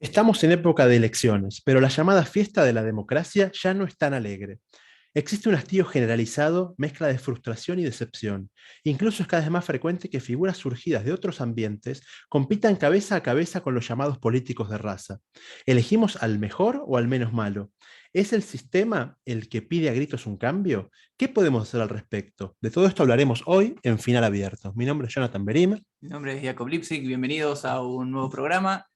Estamos en época de elecciones, pero la llamada fiesta de la democracia ya no es tan alegre. Existe un hastío generalizado, mezcla de frustración y decepción. Incluso es cada vez más frecuente que figuras surgidas de otros ambientes compitan cabeza a cabeza con los llamados políticos de raza. ¿Elegimos al mejor o al menos malo? ¿Es el sistema el que pide a gritos un cambio? ¿Qué podemos hacer al respecto? De todo esto hablaremos hoy en Final Abierto. Mi nombre es Jonathan Berim. Mi nombre es Jacob Lipsik, bienvenidos a un nuevo programa.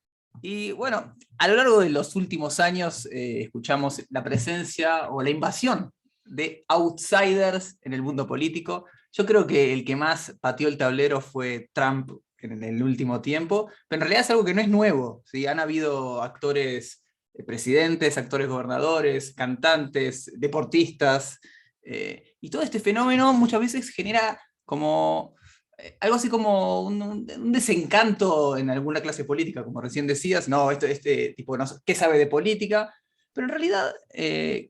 Y bueno, a lo largo de los últimos años escuchamos la presencia o la invasión de outsiders en el mundo político. Yo creo que el que más pateó el tablero fue Trump en el último tiempo, pero en realidad es algo que no es nuevo, ¿sí? Han habido actores presidentes, actores gobernadores, cantantes, deportistas, y todo este fenómeno muchas veces genera como algo así como un desencanto en alguna clase política, como recién decías, no, este tipo no, ¿qué sabe de política? Pero en realidad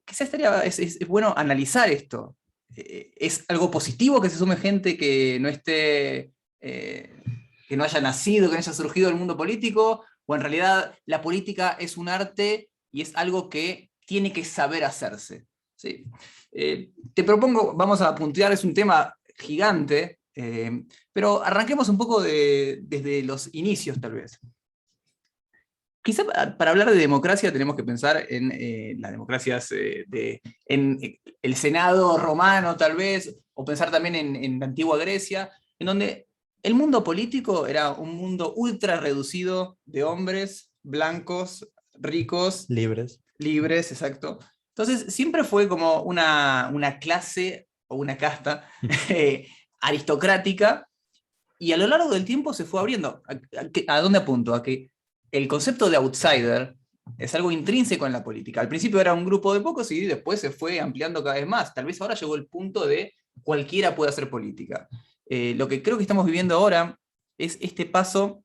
quizás es bueno analizar esto. ¿Es algo positivo que se sume gente que no esté, que no haya nacido, que no haya surgido del mundo político? ¿O en realidad la política es un arte y es algo que tiene que saber hacerse? ¿Sí? Te propongo, vamos a puntear, es un tema gigante, pero arranquemos un poco desde los inicios, tal vez. Quizá para hablar de democracia tenemos que pensar en las democracias, en el Senado romano, tal vez, o pensar también en la antigua Grecia, en donde el mundo político era un mundo ultra reducido de hombres blancos, ricos, Libres. libres, exacto. Entonces siempre fue como una clase o una casta aristocrática, y a lo largo del tiempo se fue abriendo. ¿A dónde apunto? A que el concepto de outsider es algo intrínseco en la política. Al principio era un grupo de pocos y después se fue ampliando cada vez más. Tal vez ahora llegó el punto de cualquiera puede hacer política. Lo que creo que estamos viviendo ahora es este paso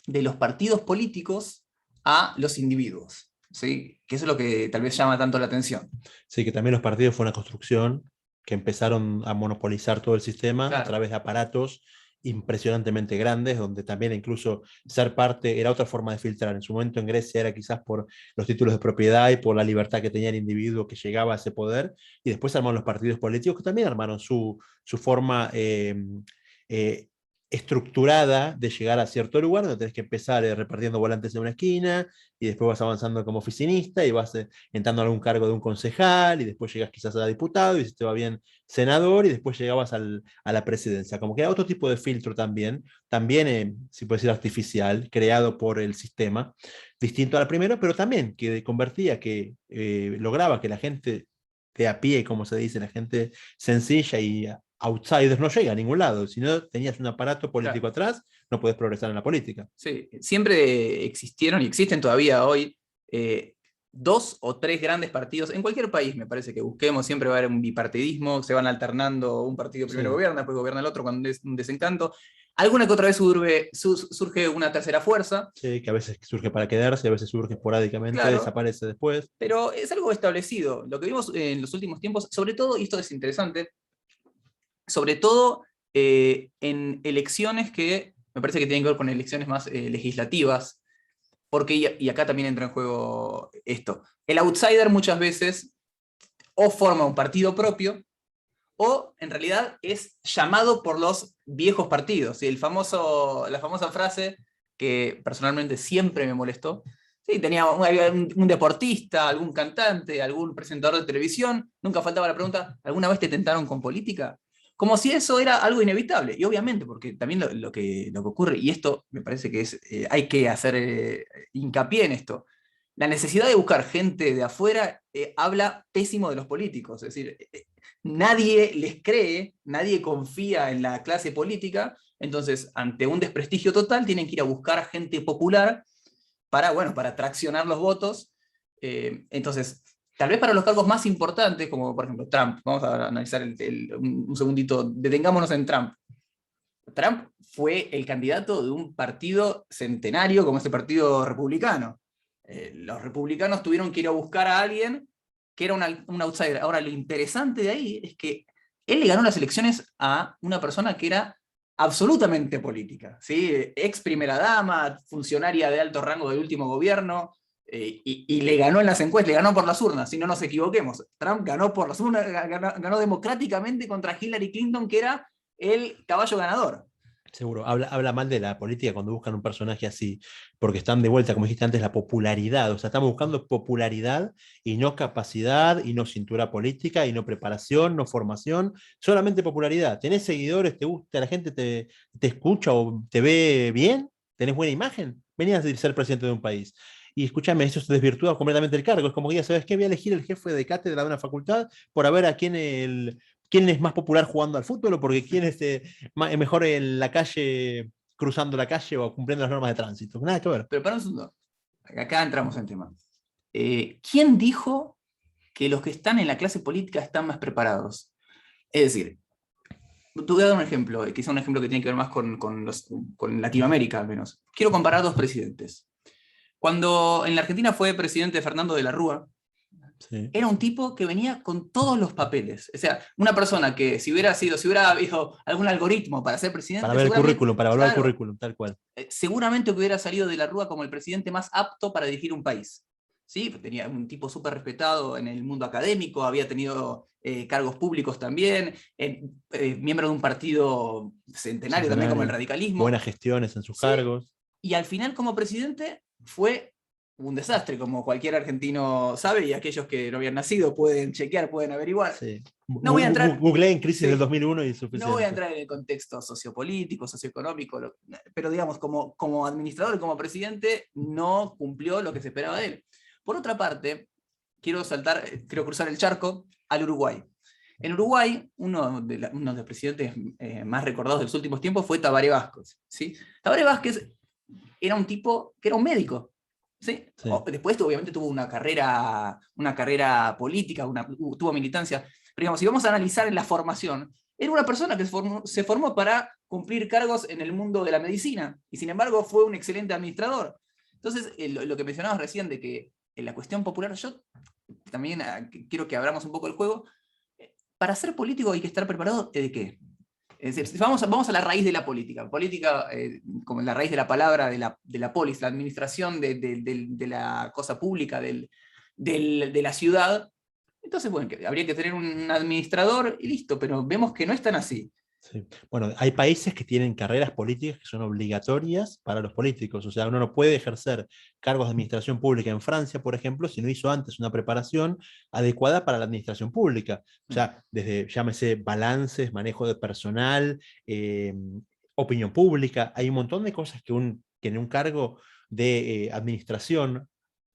de los partidos políticos a los individuos, ¿sí? Que eso es lo que tal vez llama tanto la atención. Sí, que también los partidos fue una construcción que empezaron a monopolizar todo el sistema a Claro. través de aparatos impresionantemente grandes, donde también incluso ser parte era otra forma de filtrar. En su momento en Grecia era quizás por los títulos de propiedad y por la libertad que tenía el individuo que llegaba a ese poder, y después armaron los partidos políticos que también armaron su forma eh, estructurada de llegar a cierto lugar, donde tenés que empezar repartiendo volantes en una esquina, y después vas avanzando como oficinista, y vas entrando a algún cargo de un concejal, y después llegas quizás a diputado, y si te va bien, senador, y después llegabas a la presidencia. Como que era otro tipo de filtro también si puede ser artificial, creado por el sistema, distinto al primero, pero también que convertía, que lograba que la gente de a pie, como se dice, la gente sencilla y outsiders no llega a ningún lado. Si no tenías un aparato político Claro. atrás, no puedes progresar en la política. Sí, siempre existieron y existen todavía hoy dos o tres grandes partidos. En cualquier país, me parece que busquemos, siempre va a haber un bipartidismo, se van alternando, un partido primero Sí. gobierna, después gobierna el otro cuando es un desencanto. Alguna que otra vez surge una tercera fuerza, Sí, que a veces surge para quedarse, a veces surge esporádicamente, claro, desaparece después. pero es algo establecido. Lo que vimos en los últimos tiempos, sobre todo, y esto es interesante, sobre todo en elecciones que me parece que tienen que ver con elecciones más legislativas, porque, y acá también entra en juego esto, el outsider muchas veces o forma un partido propio, o en realidad es llamado por los viejos partidos. ¿Sí? La famosa frase que personalmente siempre me molestó. Sí, había un deportista, algún cantante, algún presentador de televisión, nunca faltaba la pregunta, ¿alguna vez te tentaron con política? Como si eso era algo inevitable. Y obviamente, porque también lo que ocurre, y esto me parece que hay que hacer hincapié en esto, la necesidad de buscar gente de afuera habla pésimo de los políticos. Es decir, nadie les cree, nadie confía en la clase política, entonces ante un desprestigio total tienen que ir a buscar a gente popular para, bueno, para traccionar los votos. Entonces, tal vez para los cargos más importantes, como por ejemplo Trump, vamos a analizar un segundito, detengámonos en Trump. Trump fue el candidato de un partido centenario como es el Partido Republicano. Los republicanos tuvieron que ir a buscar a alguien que era un outsider. Ahora, lo interesante de ahí es que él le ganó las elecciones a una persona que era absolutamente política, ¿sí? Ex primera dama, funcionaria de alto rango del último gobierno, y le ganó en las encuestas, le ganó por las urnas, si no nos equivoquemos. Trump ganó por las urnas, ganó democráticamente contra Hillary Clinton, que era el caballo ganador. Seguro, habla mal de la política cuando buscan un personaje así, porque están de vuelta, como dijiste antes, la popularidad. O sea, estamos buscando popularidad y no capacidad, y no cintura política, y no preparación, no formación, solamente popularidad. ¿Tenés seguidores? ¿Te gusta? ¿La gente te escucha o te ve bien? ¿Tenés buena imagen? Venías a ser presidente de un país. Y escúchame, eso se desvirtúa completamente el cargo. Es como que ya sabes qué, voy a elegir el jefe de cátedra de una facultad por a ver a quién es más popular jugando al fútbol o porque quién es mejor en la calle, cruzando la calle o cumpliendo las normas de tránsito. Nada que ver. Pero para un segundo, acá entramos en tema. ¿Quién dijo que los que están en la clase política están más preparados? Es decir, te voy a dar un ejemplo, quizá un ejemplo que tiene que ver más con Latinoamérica al menos. Quiero comparar dos presidentes. Cuando en la Argentina fue presidente Fernando de la Rúa, Sí. era un tipo que venía con todos los papeles. O sea, una persona que si hubiera habido algún algoritmo para ser presidente, Para ver el currículum, para evaluar el claro, currículum, tal cual. seguramente que hubiera salido de la Rúa como el presidente más apto para dirigir un país. ¿Sí? Tenía un tipo súper respetado en el mundo académico, había tenido cargos públicos también, miembro de un partido centenario también como el radicalismo. Buenas gestiones en sus Sí. cargos. Y al final como presidente fue un desastre, como cualquier argentino sabe, y aquellos que no habían nacido pueden chequear, pueden averiguar. Sí. No voy a entrar, Google en crisis sí, del 2001 y suficiente. no voy a entrar en el contexto sociopolítico, socioeconómico, pero digamos, como administrador y como presidente, no cumplió lo que se esperaba de él. Por otra parte, quiero cruzar el charco al Uruguay. En Uruguay, uno de los presidentes más recordados de los últimos tiempos fue Tabaré Vázquez. ¿Sí? Tabaré Vázquez era un tipo que era un médico. ¿Sí? Sí. Después, obviamente, tuvo una carrera política, tuvo militancia. Pero digamos, si vamos a analizar en la formación, era una persona que se formó para cumplir cargos en el mundo de la medicina, y sin embargo fue un excelente administrador. Entonces, lo que mencionabas recién de que en la cuestión popular, yo también quiero que abramos un poco el juego. Para ser político hay que estar preparado ¿de qué? Es decir, vamos a la raíz de la política. Política, como la raíz de la palabra, de la polis, la administración de la cosa pública, de la ciudad. Entonces, bueno, habría que tener un administrador y listo, pero vemos que no es tan así. Sí. Bueno, hay países que tienen carreras políticas que son obligatorias para los políticos. O sea, uno no puede ejercer cargos de administración pública en Francia, por ejemplo, si no hizo antes una preparación adecuada para la administración pública. O sea, desde, llámese, balances, manejo de personal, opinión pública. Hay un montón de cosas que en un cargo de administración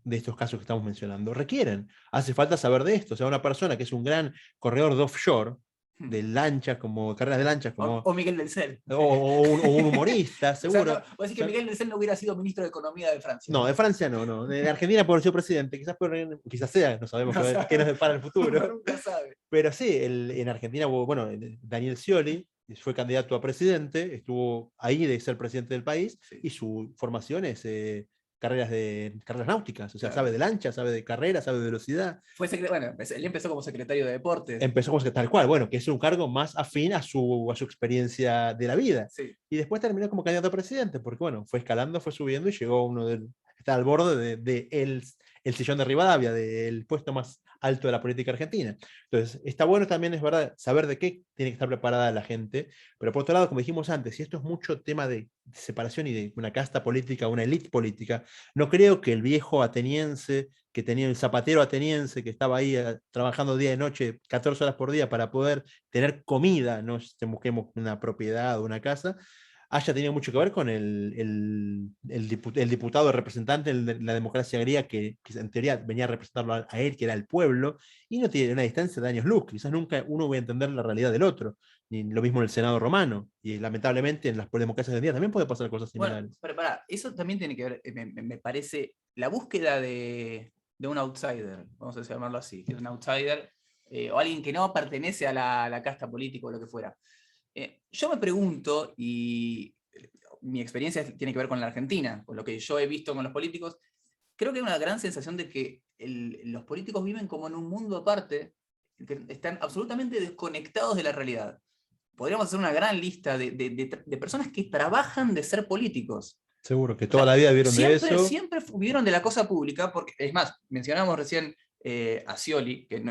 de estos casos que estamos mencionando requieren. Hace falta saber de esto. O sea, una persona que es un gran corredor de offshore, de lanchas, como carreras de lanchas, como, o Miguel del Cel. o un humorista, seguro. O sea, no, vos decís que Miguel del Cel no hubiera sido ministro de Economía de Francia. No, de Francia no. De Argentina por ser presidente, quizás sea, no sabemos qué nos depara el futuro. Nunca sabe. Pero sí, en Argentina, bueno, Daniel Scioli fue candidato a presidente, estuvo ahí de ser presidente del país, sí. Y su formación es carreras náuticas, o sea, claro, sabe de lancha, sabe de carrera, sabe de velocidad. Él empezó como secretario de deportes. Empezó como tal cual, bueno, que es un cargo más afín a su experiencia de la vida. Sí. Y después terminó como candidato a presidente, porque bueno, fue escalando, fue subiendo y llegó está al borde de el sillón de Rivadavia, del puesto más alto de la política argentina. Entonces, está bueno también, es verdad, saber de qué tiene que estar preparada la gente, pero por otro lado, como dijimos antes, si esto es mucho tema de separación y de una casta política, una élite política, no creo que el viejo ateniense, que tenía el zapatero ateniense, que estaba ahí trabajando día y noche, 14 horas por día para poder tener comida, no busquemos una propiedad o una casa, haya tenido mucho que ver con el diputado representante de la democracia griega que en teoría venía a representarlo a él, que era el pueblo, y no tiene una distancia de años luz. Quizás nunca uno va a entender la realidad del otro. Ni lo mismo en el Senado romano. Y lamentablemente en las democracias de hoy en día también puede pasar cosas similares. Bueno, pero eso también tiene que ver, me parece, la búsqueda de un outsider, vamos a llamarlo así, que es un outsider, o alguien que no pertenece a la casta política o lo que fuera. Yo me pregunto, y mi experiencia tiene que ver con la Argentina, con lo que yo he visto con los políticos, creo que hay una gran sensación de que los políticos viven como en un mundo aparte, que están absolutamente desconectados de la realidad. podríamos hacer una gran lista de personas que trabajan de ser políticos. Seguro, que O toda sea, la vida vieron de siempre, eso. siempre vivieron de la cosa pública, porque, es más, mencionamos recién a Scioli, que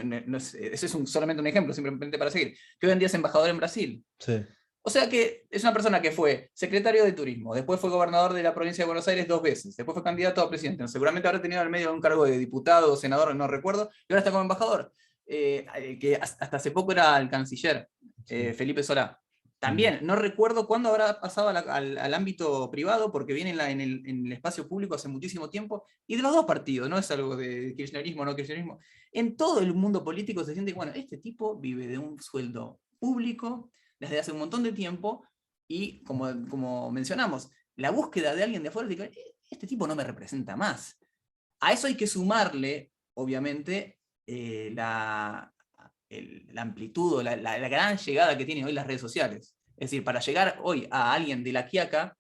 ese es solamente un ejemplo, simplemente para seguir, que hoy en día es embajador en Brasil. Sí, O sea que es una persona que fue secretario de turismo, después fue gobernador de la provincia de Buenos Aires 2 veces, después fue candidato a presidente, seguramente habrá tenido al medio un cargo de diputado o senador, no recuerdo, y ahora está como embajador, que hasta hace poco era el canciller, sí. Felipe Solá. También, no recuerdo cuándo habrá pasado al ámbito privado, porque viene en el espacio público hace muchísimo tiempo, y de los dos partidos, no es algo de kirchnerismo o no kirchnerismo. En todo el mundo político se siente que, bueno, este tipo vive de un sueldo público desde hace un montón de tiempo, y como mencionamos, la búsqueda de alguien de afuera, este tipo no me representa más. A eso hay que sumarle, obviamente, la amplitud, o la gran llegada que tienen hoy las redes sociales. Es decir, para llegar hoy a alguien de La Quiaca,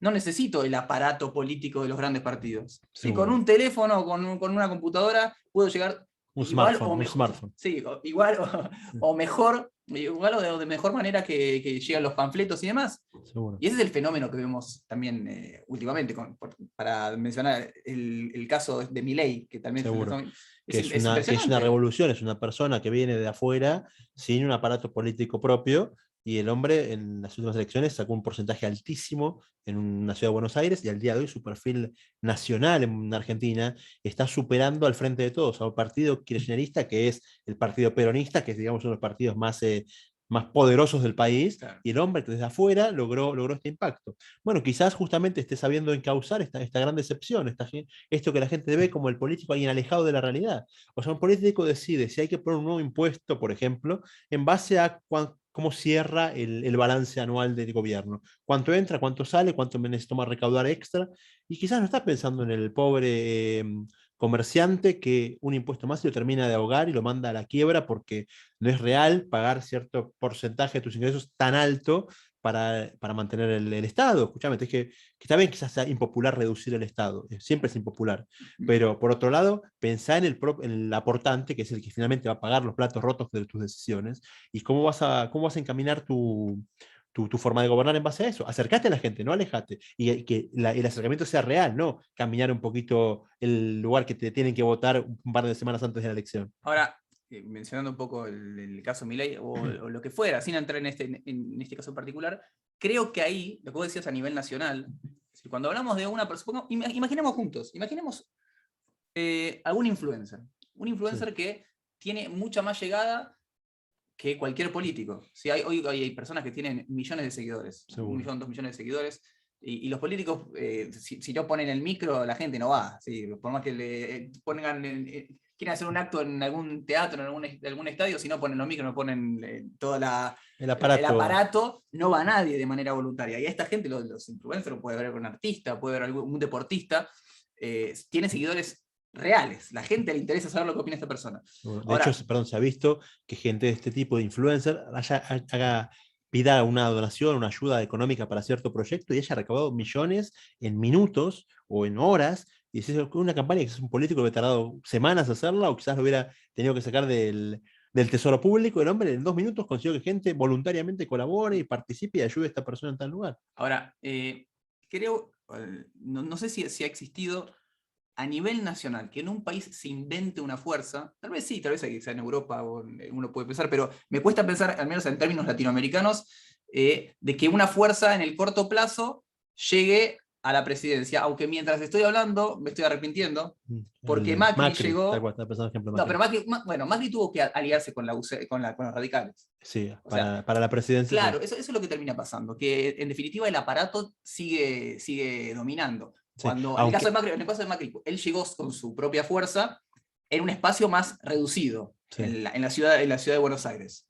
no necesito el aparato político de los grandes partidos. Sí, con un teléfono o con una computadora puedo llegar Un igual smartphone, o un mejor. smartphone. Sí, igual o mejor, igual o de mejor manera que llegan los panfletos y demás. Seguro. Y ese es el fenómeno que vemos también últimamente, para mencionar el caso de Milei, que también Seguro. es Que es una impresionante. revolución, es una persona que viene de afuera sin un aparato político propio, y el hombre en las últimas elecciones sacó un porcentaje altísimo en una ciudad de Buenos Aires, y al día de hoy su perfil nacional en Argentina está superando al Frente de Todos, a un partido kirchnerista que es el partido peronista, que es, digamos, uno de los partidos más poderosos del país, Claro. y el hombre que desde afuera logró este impacto. Bueno, quizás justamente esté sabiendo encauzar esta gran decepción, esto que la gente ve como el político alguien alejado de la realidad. O sea, un político decide si hay que poner un nuevo impuesto, por ejemplo, en base a cómo cierra el balance anual del gobierno. Cuánto entra, cuánto sale, cuánto me toma recaudar extra, y quizás no está pensando en el pobre comerciante que un impuesto más lo termina de ahogar y lo manda a la quiebra, porque no es real pagar cierto porcentaje de tus ingresos tan alto para mantener el Estado. Escúchame, es que está bien, quizás sea impopular reducir el Estado, siempre es impopular, pero por otro lado, pensá en el aportante, que es el que finalmente va a pagar los platos rotos de tus decisiones, y cómo vas a encaminar tu forma de gobernar en base a eso. Acercate a la gente, no alejate, y que el acercamiento sea real, no caminar un poquito el lugar que te tienen que votar un par de semanas antes de la elección. Ahora, mencionando un poco el caso Milei o lo que fuera, sin entrar en este caso en particular, creo que ahí, lo que vos decías a nivel nacional, cuando hablamos de una persona, imaginemos juntos, imaginemos algún influencer, un influencer Sí. que tiene mucha más llegada que cualquier político. ¿Sí? Hoy hay personas que tienen millones de seguidores, Seguro. 1 millón, 2 millones de seguidores, y los políticos, si no ponen el micro, la gente no va. ¿Sí? Por más que le pongan, quieren hacer un acto en algún teatro, en algún estadio, si no ponen los micros, no ponen todo El el aparato. aparato, no va nadie de manera voluntaria. Y a esta gente, los influencers, puede haber un artista, puede haber un deportista, tiene seguidores reales. La gente le interesa saber lo que opina esta persona. De Ahora, hecho, perdón, se ha visto que gente de este tipo de influencer pida una donación, una ayuda económica para cierto proyecto, y haya recaudado millones en minutos o en horas. Y es una campaña que es un político que ha tardado semanas hacerla, o quizás lo hubiera tenido que sacar del tesoro público. El hombre en 2 minutos consiguió que gente voluntariamente colabore y participe y ayude a esta persona en tal lugar. Ahora, creo, no sé si ha existido a nivel nacional, que en un país se invente una fuerza, tal vez sí, tal vez sea en Europa uno puede pensar, pero me cuesta pensar, al menos en términos latinoamericanos, de que una fuerza en el corto plazo llegue a la presidencia, aunque mientras estoy hablando me estoy arrepintiendo, porque Macri llegó. Tal cual, estaba pensando en ejemplo de No, Macri. pero Macri tuvo que aliarse con con los radicales. Sí, O sea, para la presidencia, claro, sí. eso es lo que termina pasando, que en definitiva el aparato sigue dominando. Sí, En el caso de Macri, él llegó con su propia fuerza en un espacio más reducido, sí. en la ciudad de Buenos Aires.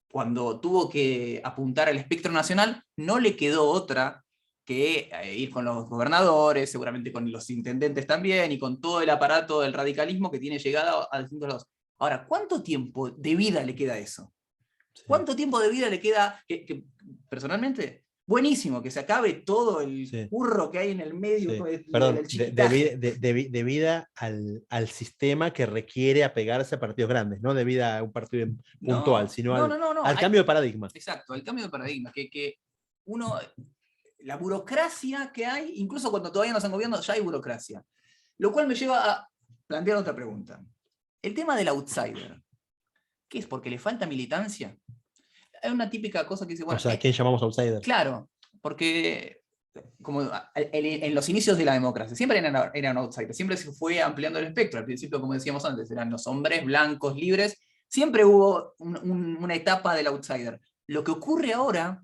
Cuando tuvo que apuntar al espectro nacional, no le quedó otra que ir con los gobernadores, seguramente con los intendentes también, y con todo el aparato del radicalismo que tiene llegada a distintos lados. Ahora, ¿cuánto tiempo de vida le queda a eso? Sí. ¿Cuánto tiempo de vida le queda? Que personalmente buenísimo, que se acabe todo el Sí. curro que hay en el medio Perdón, del chiquitaje. debida al sistema que requiere apegarse a partidos grandes, no debida a un partido puntual, No, sino no, no, no, no. al cambio de paradigma. Exacto, el cambio de paradigma, que uno, la burocracia que hay, incluso cuando todavía no se han gobierno, ya hay burocracia. Lo cual me lleva a plantear otra pregunta. El tema del outsider, ¿qué es? ¿Porque le falta militancia? Hay una típica cosa que dice, O bueno, sea, ¿a quién llamamos outsider? claro, porque como en los inicios de la democracia, siempre eran outsiders, siempre se fue ampliando el espectro. Al principio, como decíamos antes, eran los hombres blancos, libres, siempre hubo una etapa del outsider. Lo que ocurre ahora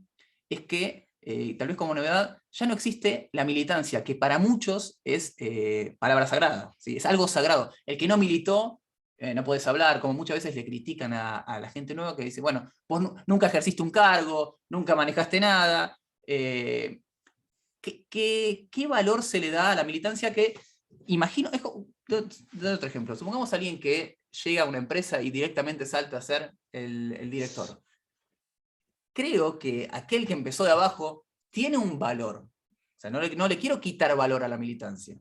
es que, tal vez como novedad, ya no existe la militancia, que para muchos es palabra sagrada, ¿sí? Es algo sagrado. El que no militó, no puedes hablar, como muchas veces le critican a la gente nueva que dice, bueno, vos nunca ejerciste un cargo, nunca manejaste nada. ¿Qué valor se le da a la militancia que, imagino, doy otro ejemplo, supongamos a alguien que llega a una empresa y directamente salta a ser el director. Creo que aquel que empezó de abajo tiene un valor. O sea, no le quiero quitar valor a la militancia.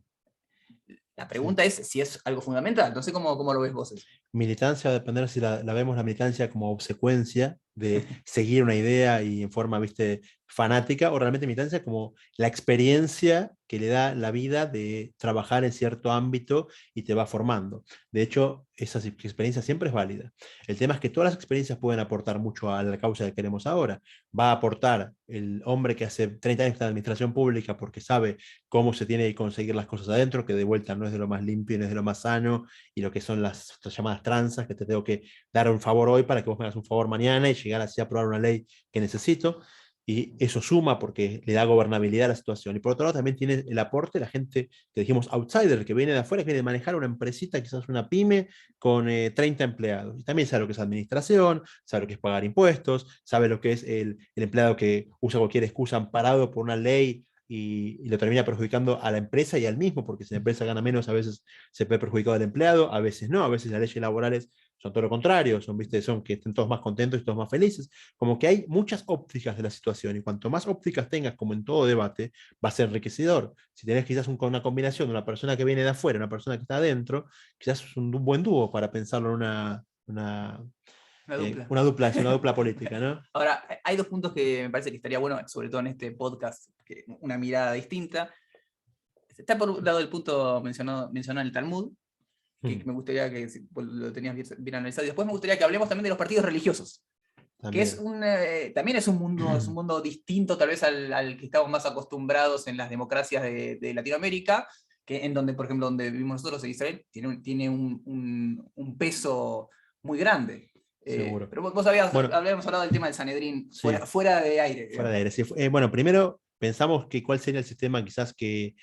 La pregunta es si es algo fundamental. No sé cómo lo ves vos eso. Militancia va a depender si la vemos la militancia como obsecuencia de seguir una idea y en forma, viste, fanática, o realmente militancia como la experiencia que le da la vida de trabajar en cierto ámbito y te va formando. De hecho, esa experiencia siempre es válida. El tema es que todas las experiencias pueden aportar mucho a la causa que queremos ahora. Va a aportar el hombre que hace 30 años está en la administración pública porque sabe cómo se tiene que conseguir las cosas adentro, que de vuelta no es de lo más limpio, no es de lo más sano, y lo que son las llamadas tranzas, que te tengo que dar un favor hoy para que vos me hagas un favor mañana y llegar así a aprobar una ley que necesito. Y eso suma porque le da gobernabilidad a la situación. Y por otro lado también tiene el aporte de la gente que dijimos outsider, que viene de afuera, que viene de manejar una empresita, quizás una pyme, con 30 empleados. Y también sabe lo que es administración, sabe lo que es pagar impuestos, sabe lo que es el empleado que usa cualquier excusa amparado por una ley y lo termina perjudicando a la empresa y al mismo, porque si la empresa gana menos, a veces se ve perjudicado al empleado, a veces no, a veces las leyes laborales son todo lo contrario, son, ¿viste? Son que estén todos más contentos y todos más felices. Como que hay muchas ópticas de la situación y cuanto más ópticas tengas, como en todo debate, va a ser enriquecedor. Si tenés quizás una combinación de una persona que viene de afuera, una persona que está adentro, quizás es un buen dúo para pensarlo en Una dupla. es una dupla política, ¿no? Ahora, hay dos puntos que me parece que estaría bueno, sobre todo en este podcast, una mirada distinta. Está por un lado el punto mencionado en el Talmud, que me gustaría que si lo tenías bien analizado. Y después me gustaría que hablemos también de los partidos religiosos, que es también es un mundo distinto tal vez al que estamos más acostumbrados en las democracias de Latinoamérica, que en donde, por ejemplo, donde vivimos nosotros en Israel, tiene un peso muy grande. Seguro. Pero vos Bueno, habíamos hablado del tema del Sanedrín sí, fuera de aire. fuera de Digamos. aire. Sí, bueno, primero pensamos que cuál sería el sistema quizás que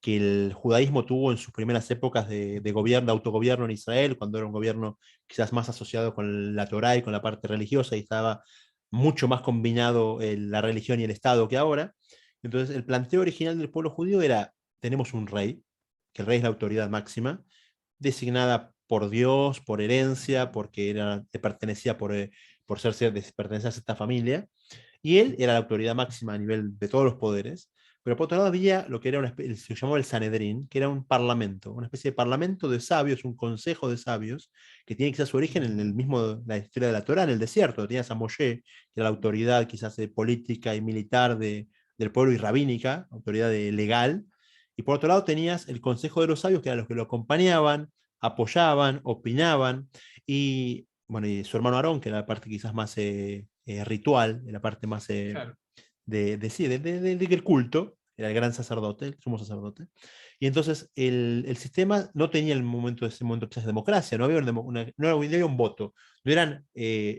el judaísmo tuvo en sus primeras épocas de gobierno, de autogobierno en Israel, cuando era un gobierno quizás más asociado con la Torá y con la parte religiosa, y estaba mucho más combinado la religión y el Estado que ahora. Entonces, el planteo original del pueblo judío era, tenemos un rey, que el rey es la autoridad máxima, designada por Dios, por herencia, porque le pertenecía pertenecer a esta familia, y él era la autoridad máxima a nivel de todos los poderes, pero por otro lado había lo que era se llamaba el Sanedrín, que era un parlamento, una especie de parlamento de sabios, un consejo de sabios, que tiene quizás su origen en la historia de la Torá, en el desierto. Tenías a Moshe, que era la autoridad quizás política y militar del pueblo y rabínica, autoridad legal, y por otro lado tenías el consejo de los sabios, que eran los que lo acompañaban, apoyaban, opinaban, y bueno, y su hermano Aarón, que era la parte quizás más ritual, la parte más Claro. del culto, era el gran sacerdote, el sumo sacerdote. Y entonces el sistema no tenía ese momento quizás de democracia, no había, no había un voto, no eran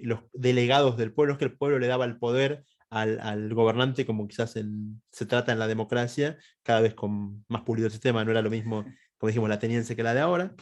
los delegados del pueblo, es que el pueblo le daba el poder al gobernante, como quizás se trata en la democracia, cada vez con más pulido el sistema, no era lo mismo, como dijimos, la ateniense que la de ahora,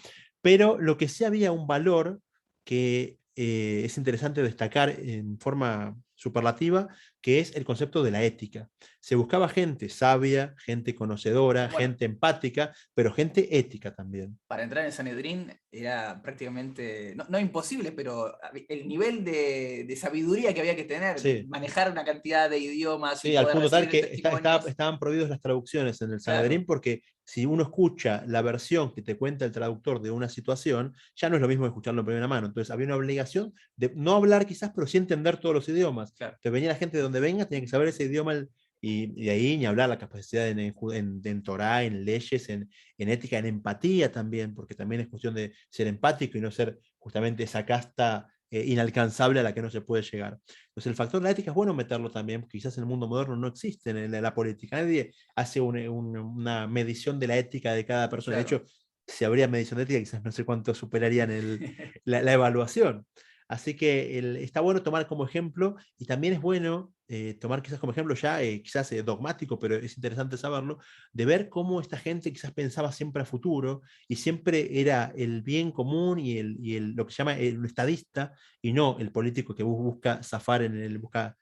pero lo que sí había un valor que es interesante destacar en forma superlativa, que es el concepto de la ética. Se buscaba gente sabia, gente conocedora, Bueno, gente empática, pero gente ética también. para entrar en Sanedrín era prácticamente, no imposible, pero el nivel de sabiduría que había que tener, de Sí. manejar una cantidad de idiomas y Sí, al poder punto tal recibir que testimonios. estaban prohibidos las traducciones en el Claro, Sanedrín porque si uno escucha la versión que te cuenta el traductor de una situación, ya no es lo mismo que escucharlo en primera mano. Entonces había una obligación de no hablar quizás, pero sí entender todos los idiomas. claro. Entonces venía la gente de donde venga, tenía que saber ese idioma y de ahí ni hablar la capacidad en Torah, en leyes, en ética, en empatía también, porque también es cuestión de ser empático y no ser justamente esa casta inalcanzable a la que no se puede llegar. Entonces el factor de la ética es bueno meterlo también, porque quizás en el mundo moderno no existe en la política. Nadie hace una medición de la ética de cada persona. Claro. De hecho, si habría medición de ética, quizás no sé cuánto superarían la evaluación. Así que está bueno tomar como ejemplo, y también es bueno tomar quizás como ejemplo ya, quizás dogmático, pero es interesante saberlo, de ver cómo esta gente quizás pensaba siempre a futuro y siempre era el bien común lo que se llama el estadista y no el político que busca zafar busca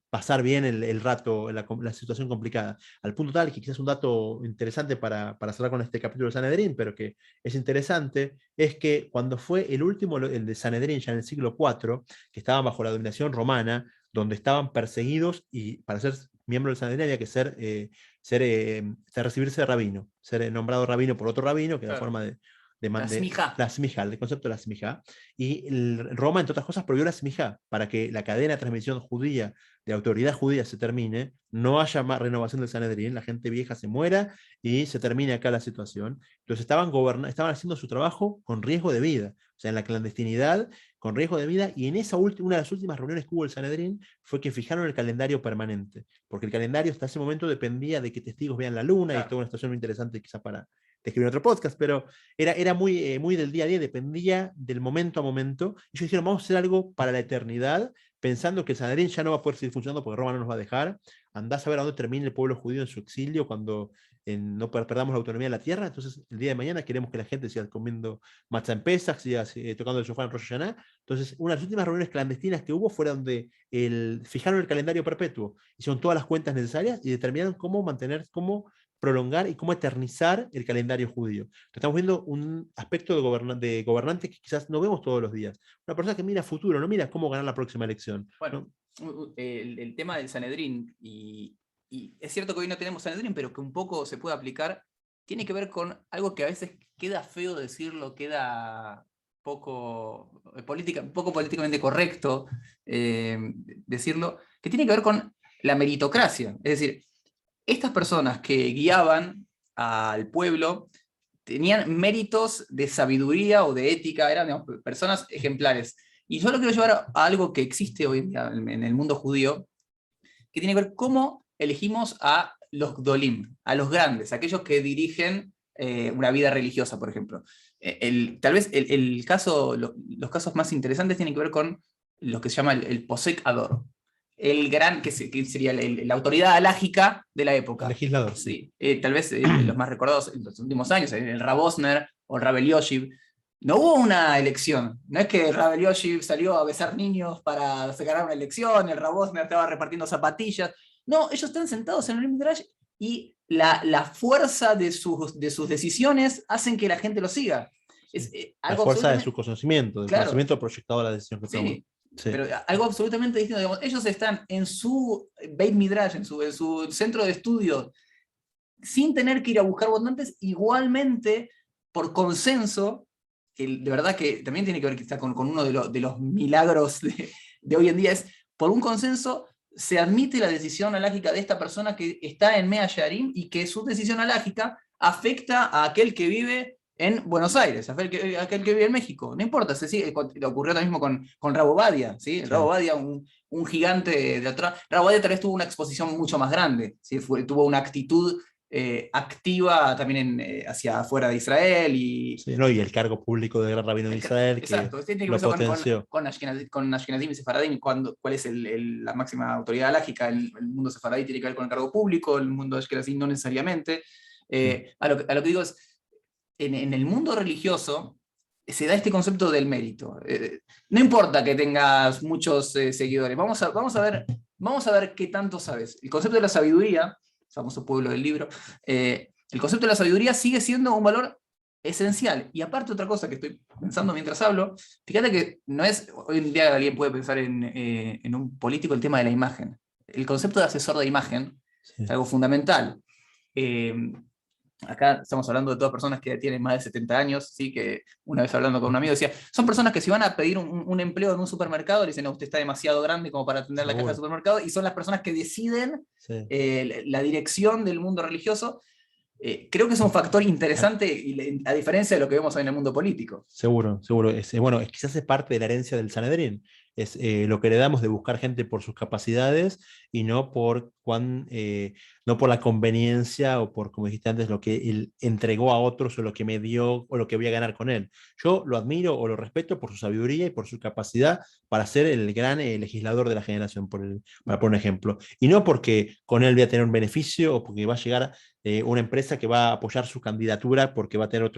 pasar bien el rato, la situación complicada. Al punto tal que quizás un dato interesante para cerrar con este capítulo de Sanedrín, pero que es interesante, es que cuando fue el último, el de Sanedrín, ya en el siglo IV, que estaban bajo la dominación romana, donde estaban perseguidos y para ser miembro del Sanedrín había que recibirse de rabino, ser nombrado rabino por otro rabino, que era Claro. forma de La smija. la smija, el concepto de la smija. Y Roma, entre otras cosas, prohibió la smija para que la cadena de transmisión judía, de autoridad judía, se termine, no haya más renovación del Sanedrín, la gente vieja se muera y se termine acá la situación. Entonces estaban haciendo su trabajo con riesgo de vida, o sea, en la clandestinidad, con riesgo de vida, y en una de las últimas reuniones que hubo el Sanedrín fue que fijaron el calendario permanente, porque el calendario hasta ese momento dependía de que testigos vean la luna, y Claro. esto es una situación muy interesante quizás para escribir otro podcast, pero era muy del día a día, dependía del momento a momento. Y ellos dijeron, vamos a hacer algo para la eternidad, pensando que el Sanedrín ya no va a poder seguir funcionando porque Roma no nos va a dejar. Andás a ver a dónde termina el pueblo judío en su exilio cuando no perdamos la autonomía de la tierra. Entonces, el día de mañana queremos que la gente siga comiendo matzah en Pesach, siga tocando el shofar en Rosh Hashanah. Entonces, una de las últimas reuniones clandestinas que hubo fue donde fijaron el calendario perpetuo, hicieron todas las cuentas necesarias y determinaron cómo prolongar y cómo eternizar el calendario judío. Estamos viendo un aspecto de gobernante que quizás no vemos todos los días. Una persona que mira futuro, no mira cómo ganar la próxima elección. Bueno, ¿no? el tema del Sanedrín, y es cierto que hoy no tenemos Sanedrín, pero que un poco se puede aplicar, tiene que ver con algo que a veces queda feo decirlo, queda poco, poco políticamente correcto decirlo, que tiene que ver con la meritocracia. Es decir, estas personas que guiaban al pueblo tenían méritos de sabiduría o de ética, eran, digamos, personas ejemplares. Y yo lo quiero llevar a algo que existe hoy en día en el mundo judío, que tiene que ver cómo elegimos a los Gdolim, a los grandes, aquellos que dirigen una vida religiosa, por ejemplo. Tal vez los casos más interesantes tienen que ver con lo que se llama el Posek Ador, el gran, que sería la autoridad alágica de la El época. legislador. Sí. Tal vez los más recordados en los últimos años, el Rav Osner o el Rav Elioshiv. No hubo una elección, no es que el Rav Elioshiv salió a besar niños para ganar una elección, el Rav Osner estaba repartiendo zapatillas. No, ellos están sentados en el Midrash y la fuerza de sus decisiones hacen que la gente lo siga. Es La algo fuerza de absolutamente. su conocimiento, del Claro, conocimiento proyectado a la decisión que toma. sí, Sí. pero algo absolutamente distinto. Digamos, ellos están en su Beit Midrash, en su centro de estudio, sin tener que ir a buscar votantes, igualmente por consenso, que de verdad que también tiene que ver quizá con uno de los milagros de hoy en día, es por un consenso se admite la decisión alágica de esta persona que está en Mea Shearim y que su decisión alágica afecta a aquel que vive en Buenos Aires, a aquel que vive en México. No importa, ocurrió lo mismo con Rabo Badia, ¿sí? Sí. Rabo Badia, un gigante de atrás. Rabo Badia tal vez tuvo una exposición mucho más grande, ¿sí? Tuvo una actitud activa también hacia afuera de Israel Sí, ¿no? Y el cargo público de gran rabino de Israel que exacto, tiene que lo ver potenció. con Ashkenazim y Sefaradim, cuál es la máxima autoridad alágica. El mundo sefaradí tiene que ver con el cargo público, el mundo Ashkenazim no necesariamente. A lo que digo es, en el mundo religioso, se da este concepto del mérito. No importa que tengas muchos seguidores, vamos a ver qué tanto sabes. El concepto de la sabiduría, famoso pueblo del libro, el concepto de la sabiduría sigue siendo un valor esencial. Y aparte otra cosa que estoy pensando mientras hablo, fíjate que no es, hoy en día alguien puede pensar en un político el tema de la imagen. El concepto de asesor de imagen es algo fundamental. Acá estamos hablando de todas personas que tienen más de 70 años, ¿sí? Que una vez hablando con un amigo decía, son personas que si van a pedir un empleo en un supermercado, le dicen, no, usted está demasiado grande como para atender la caja del supermercado, y son las personas que deciden la dirección del mundo religioso. Creo que es un factor interesante, a diferencia de lo que vemos hoy en el mundo político. Seguro, seguro. Bueno, quizás es parte de la herencia del Sanedrín. Es lo que heredamos de buscar gente por sus capacidades y no por la conveniencia o por, como dijiste antes, lo que él entregó a otros o lo que me dio o lo que voy a ganar con él. Yo lo admiro o lo respeto por su sabiduría y por su capacidad para ser el gran legislador de la generación, para poner un ejemplo. Y no porque con él voy a tener un beneficio o porque va a llegar una empresa que va a apoyar su candidatura porque va a tener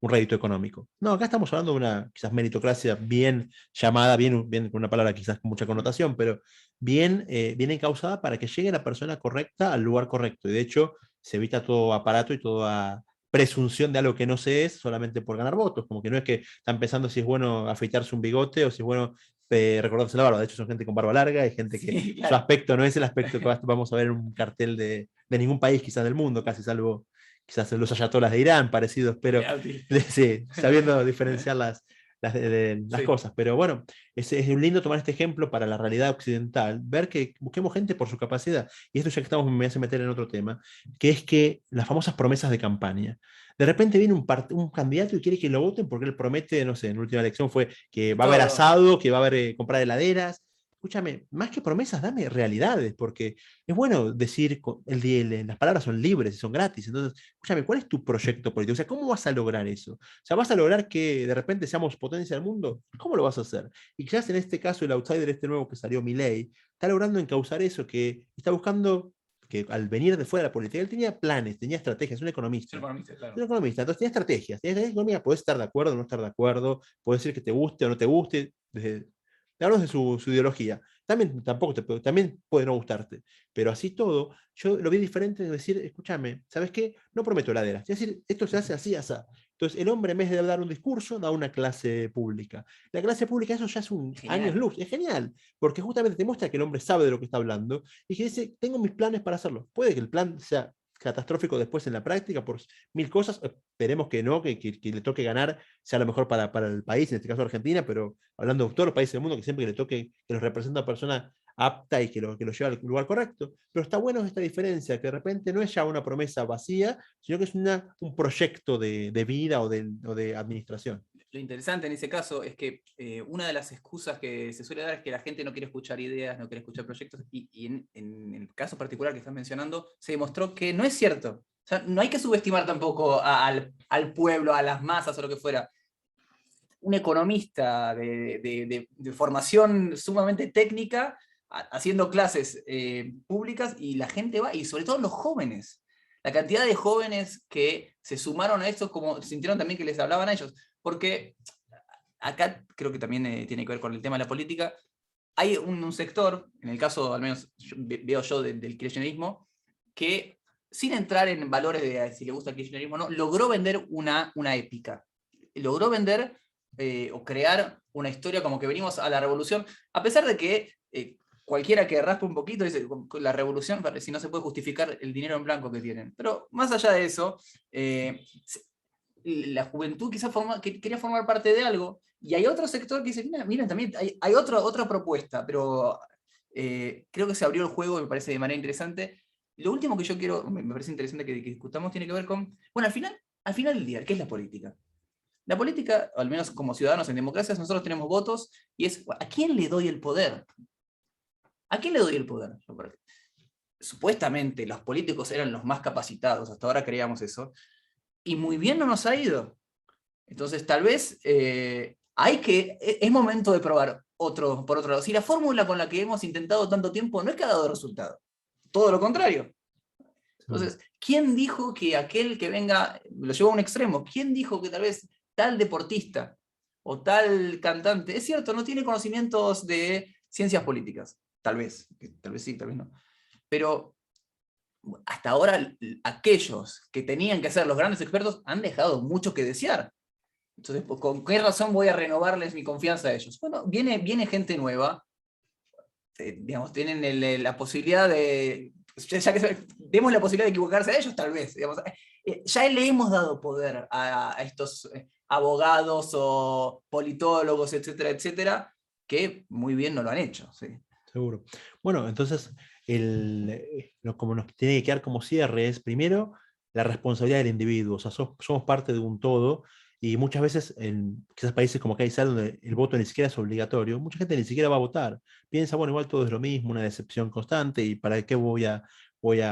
un rédito económico. No, acá estamos hablando de una quizás meritocracia bien llamada, bien con una palabra quizás con mucha connotación, pero bien encausada para que llegue la persona correcta al lugar correcto. Y de hecho, se evita todo aparato y toda presunción de algo que no se es solamente por ganar votos. Como que no es que están pensando si es bueno afeitarse un bigote o si es bueno recordarse la barba. De hecho, son gente con barba larga, hay gente que Sí, claro. su aspecto no es el aspecto que vamos a ver en un cartel de ningún país, quizás del mundo, casi salvo quizás los ayatolas de Irán, parecidos, pero sí, sabiendo diferenciar las cosas. Pero bueno, es lindo tomar este ejemplo para la realidad occidental, ver que busquemos gente por su capacidad. Y esto ya que estamos, me hace meter en otro tema, que es que las famosas promesas de campaña. De repente viene un candidato y quiere que lo voten porque él promete, no sé, en la última elección fue que va a haber asado, que va a haber comprar heladeras. Escúchame, más que promesas, dame realidades, porque es bueno decir, las palabras son libres y son gratis. Entonces, escúchame, ¿cuál es tu proyecto político? O sea, ¿cómo vas a lograr eso? O sea, ¿vas a lograr que de repente seamos potencia del mundo? ¿Cómo lo vas a hacer? Y quizás en este caso, el outsider este nuevo que salió, Milei, está logrando encauzar eso, que está buscando que al venir de fuera de la política, él tenía planes, tenía estrategias, es un economista. Es un economista, claro. Es un economista, entonces tenía estrategias, economía, puedes estar de acuerdo o no estar de acuerdo, puedes decir que te guste o no te guste, hablamos de su ideología. También puede no gustarte, pero así todo, yo lo vi diferente de decir, escúchame, ¿sabes qué? No prometo heladeras. Es decir, esto se hace así, así. Entonces, el hombre en vez de dar un discurso, da una clase pública. La clase pública, eso ya es un años luz, es genial, porque justamente te muestra que el hombre sabe de lo que está hablando y que dice, tengo mis planes para hacerlo. Puede que el plan sea catastrófico después en la práctica por mil cosas, esperemos que no, que le toque ganar sea lo mejor para el país, en este caso Argentina, pero hablando de todos los países del mundo, que siempre que le toque, que los representa una persona apta y que lo lleva al lugar correcto. Pero está bueno esta diferencia, que de repente no es ya una promesa vacía, sino que es un proyecto de vida o de administración. Lo interesante en ese caso es que una de las excusas que se suele dar es que la gente no quiere escuchar ideas, no quiere escuchar proyectos, y en el caso particular que estás mencionando, se demostró que no es cierto. O sea, no hay que subestimar tampoco al pueblo, a las masas o lo que fuera. Un economista de formación sumamente técnica, haciendo clases públicas, y la gente va, y sobre todo los jóvenes. La cantidad de jóvenes que se sumaron a esto, como sintieron también que les hablaban a ellos. Porque acá creo que también tiene que ver con el tema de la política. Hay un sector, en el caso al menos veo yo del kirchnerismo, que sin entrar en valores de si le gusta el kirchnerismo o no, logró vender una épica. Logró vender o crear una historia como que venimos a la revolución, a pesar de que cualquiera que raspe un poquito dice, la revolución, si no se puede justificar el dinero en blanco que tienen. Pero más allá de eso, la juventud quizás quería formar parte de algo, y hay otro sector que dice, mira también hay otra propuesta, pero creo que se abrió el juego, me parece de manera interesante. Lo último que yo quiero, me parece interesante que discutamos, tiene que ver con, bueno, al final del día, ¿qué es la política? La política, al menos como ciudadanos en democracias, nosotros tenemos votos, y es, ¿a quién le doy el poder? ¿A quién le doy el poder? Supuestamente los políticos eran los más capacitados, hasta ahora creíamos eso, y muy bien no nos ha ido. Entonces tal vez es momento de probar por otro lado. Si la fórmula con la que hemos intentado tanto tiempo no es que ha dado resultado, todo lo contrario. Entonces, ¿quién dijo que aquel que venga, lo llevó a un extremo, quién dijo que tal vez tal deportista o tal cantante, es cierto, no tiene conocimientos de ciencias políticas, tal vez sí, tal vez no, pero hasta ahora aquellos que tenían que ser los grandes expertos han dejado mucho que desear. Entonces, pues, ¿con qué razón voy a renovarles mi confianza a ellos? Bueno, viene gente nueva, digamos, tienen la posibilidad de, ya que demos la posibilidad de equivocarse a ellos, tal vez. Digamos, ya le hemos dado poder a estos abogados o politólogos, etcétera, etcétera, que muy bien no lo han hecho. Sí. Seguro. Bueno, entonces, como nos tiene que quedar como cierre es, primero, la responsabilidad del individuo. O sea, somos parte de un todo, y muchas veces en quizás países como Cayzal, donde el voto ni siquiera es obligatorio, mucha gente ni siquiera va a votar. Piensa, bueno, igual todo es lo mismo, una decepción constante, y ¿para qué voy a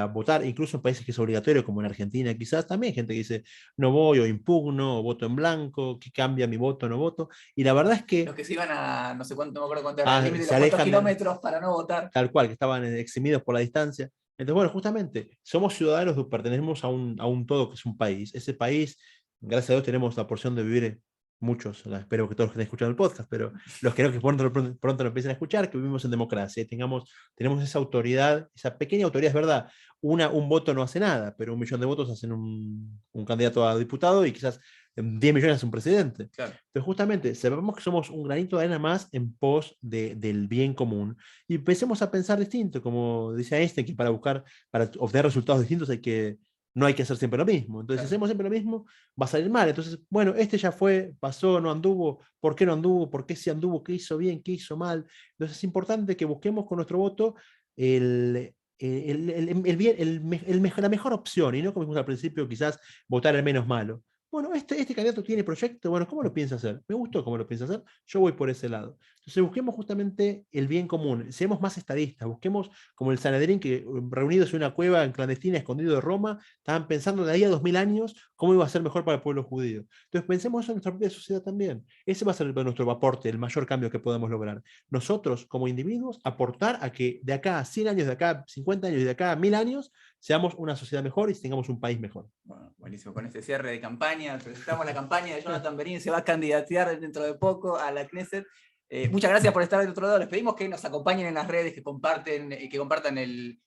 votar? Incluso en países que es obligatorio, como en Argentina, quizás también hay gente que dice, no voy, o impugno, o voto en blanco, ¿qué cambia mi voto, no voto? Y la verdad es que Los que se iban a, no sé cuánto, no me acuerdo cuánto era, el límite de se los cuantos alejan kilómetros para no votar. tal cual, que estaban eximidos por la distancia. Entonces, bueno, justamente, somos ciudadanos, pertenecemos a un todo que es un país. Ese país, gracias a Dios, tenemos la porción de vivir, muchos, espero que todos los que estén escuchando el podcast, pero los que no, que pronto lo empiecen a escuchar, que vivimos en democracia, y tenemos esa autoridad, esa pequeña autoridad, es verdad, un voto no hace nada, pero 1 millón de votos hacen un candidato a diputado, y quizás 10 millones un presidente. Claro. Pero justamente, sabemos que somos un granito de arena más en pos del bien común, y empecemos a pensar distinto, como dice Einstein, que para obtener resultados distintos no hay que hacer siempre lo mismo. Entonces, si hacemos siempre lo mismo, va a salir mal. Entonces, bueno, este ya fue, pasó, no anduvo, ¿por qué no anduvo? ¿Por qué sí anduvo? ¿Qué hizo bien? ¿Qué hizo mal? Entonces, es importante que busquemos con nuestro voto la mejor opción, y no, como dijimos al principio, quizás votar el menos malo. Bueno, este candidato tiene proyecto, bueno, ¿cómo lo piensa hacer? Me gustó cómo lo piensa hacer, yo voy por ese lado. Entonces busquemos justamente el bien común, seamos más estadistas, busquemos como el Sanedrín, que reunidos en una cueva en clandestina, escondido de Roma, estaban pensando de ahí a 2000 años cómo iba a ser mejor para el pueblo judío. Entonces pensemos eso en nuestra propia sociedad también. Ese va a ser nuestro aporte, el mayor cambio que podemos lograr. Nosotros, como individuos, aportar a que de acá a 100 años, de acá a 50 años y de acá a 1000 años, seamos una sociedad mejor y tengamos un país mejor. Bueno, buenísimo. Con este cierre de campaña, presentamos la campaña de Jonathan Berín, se va a candidatear dentro de poco a la Knesset. Muchas gracias por estar del otro lado. Les pedimos que nos acompañen en las redes, que compartan el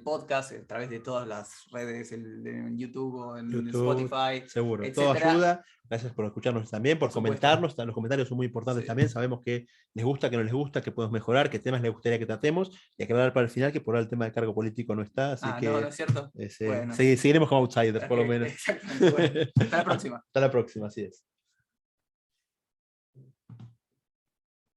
podcast a través de todas las redes, en YouTube o en Spotify. Seguro, etcétera. todo ayuda. Gracias por escucharnos también, por comentarnos. Los comentarios son muy importantes también. Sabemos que les gusta, que no les gusta, que podemos mejorar, qué temas les gustaría que tratemos. Y aclarar para el final que por ahora el tema de cargo político no está. Así que no es cierto. seguiremos como outsiders, por lo menos. Exactamente. Bueno, hasta la próxima. Hasta la próxima, así es.